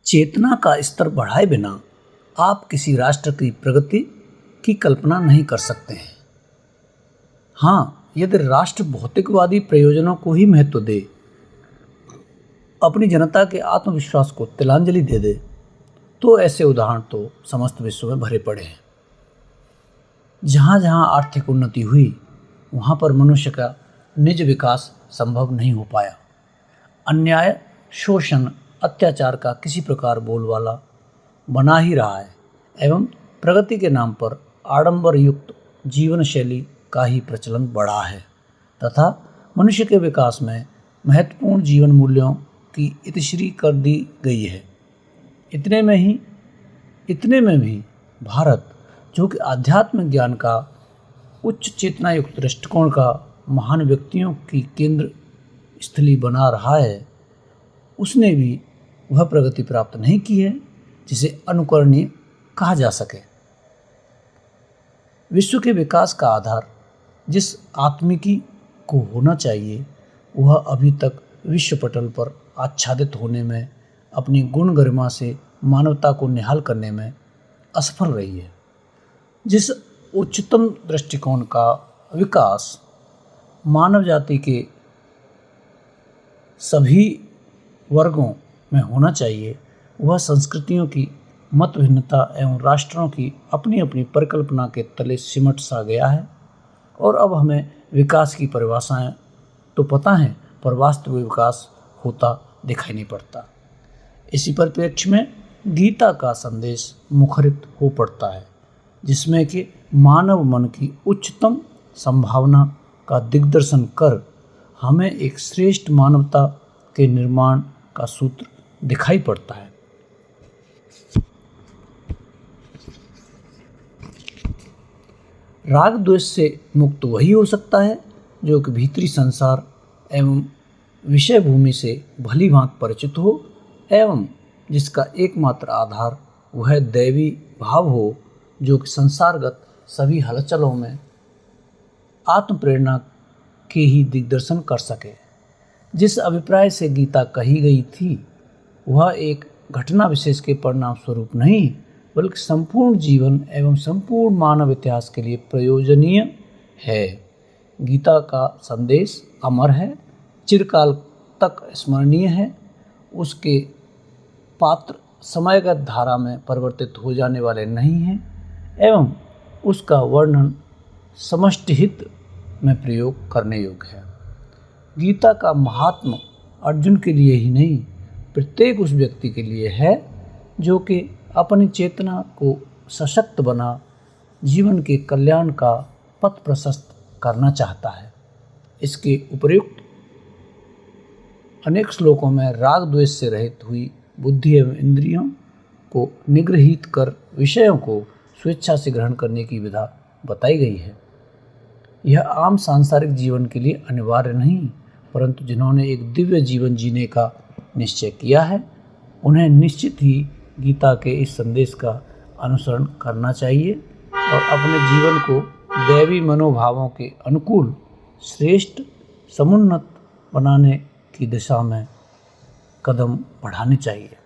चेतना का स्तर बढ़ाए बिना आप किसी राष्ट्र की प्रगति की कल्पना नहीं कर सकते हैं। हाँ, यदि राष्ट्र भौतिकवादी प्रयोजनों को ही महत्व दे, अपनी जनता के आत्मविश्वास को तिलांजलि दे दे, तो ऐसे उदाहरण तो समस्त विश्व में भरे पड़े हैं। जहाँ जहाँ आर्थिक उन्नति हुई, वहाँ पर मनुष्य का निज विकास संभव नहीं हो पाया। अन्याय, शोषण, अत्याचार का किसी प्रकार बोलबाला बना ही रहा है एवं प्रगति के नाम पर आडंबर युक्त जीवन शैली का ही प्रचलन बढ़ा है तथा मनुष्य के विकास में महत्वपूर्ण जीवन मूल्यों की इतिश्री कर दी गई है। इतने में भी भारत, जो कि आध्यात्मिक ज्ञान का उच्च चेतना युक्त दृष्टिकोण का महान व्यक्तियों की केंद्र स्थली बना रहा है, उसने भी वह प्रगति प्राप्त नहीं की है जिसे अनुकरणीय कहा जा सके। विश्व के विकास का आधार जिस आत्मिकी को होना चाहिए, वह अभी तक विश्व पटल पर आच्छादित होने में, अपनी गुण गरिमा से मानवता को निहाल करने में असफल रही है। जिस उच्चतम दृष्टिकोण का विकास मानव जाति के सभी वर्गों में होना चाहिए, वह संस्कृतियों की मत भिन्नता एवं राष्ट्रों की अपनी अपनी परिकल्पना के तले सिमट सा गया है। और अब हमें विकास की परिभाषाएं तो पता हैं, पर वास्तविक विकास होता दिखाई नहीं पड़ता। इसी परिप्रेक्ष्य में गीता का संदेश मुखरित हो पड़ता है, जिसमें कि मानव मन की उच्चतम संभावना का दिग्दर्शन कर हमें एक श्रेष्ठ मानवता के निर्माण का सूत्र दिखाई पड़ता है। राग द्वेष से मुक्त वही हो सकता है जो कि भीतरी संसार एवं विषय भूमि से भली भांति परिचित हो एवं जिसका एकमात्र आधार वह दैवी भाव हो, जो कि संसारगत सभी हलचलों में आत्म प्रेरणा के ही दिग्दर्शन कर सके। जिस अभिप्राय से गीता कही गई थी, वह एक घटना विशेष के परिणाम स्वरूप नहीं, बल्कि संपूर्ण जीवन एवं संपूर्ण मानव इतिहास के लिए प्रयोजनीय है। गीता का संदेश अमर है, चिरकाल तक स्मरणीय है। उसके पात्र समयगत धारा में परिवर्तित हो जाने वाले नहीं हैं एवं उसका वर्णन समष्टि हित में प्रयोग करने योग्य है। गीता का महात्म अर्जुन के लिए ही नहीं, प्रत्येक उस व्यक्ति के लिए है जो कि अपनी चेतना को सशक्त बना जीवन के कल्याण का पथ प्रशस्त करना चाहता है। इसके उपर्युक्त अनेक श्लोकों में राग द्वेष से रहित हुई बुद्धि एवं इंद्रियों को निगृहीत कर विषयों को स्वेच्छा से ग्रहण करने की विधा बताई गई है। यह आम सांसारिक जीवन के लिए अनिवार्य नहीं, परंतु जिन्होंने एक दिव्य जीवन जीने का निश्चय किया है, उन्हें निश्चित ही गीता के इस संदेश का अनुसरण करना चाहिए और अपने जीवन को दैवी मनोभावों के अनुकूल श्रेष्ठ समुन्नत बनाने की दिशा में कदम बढ़ाने चाहिए।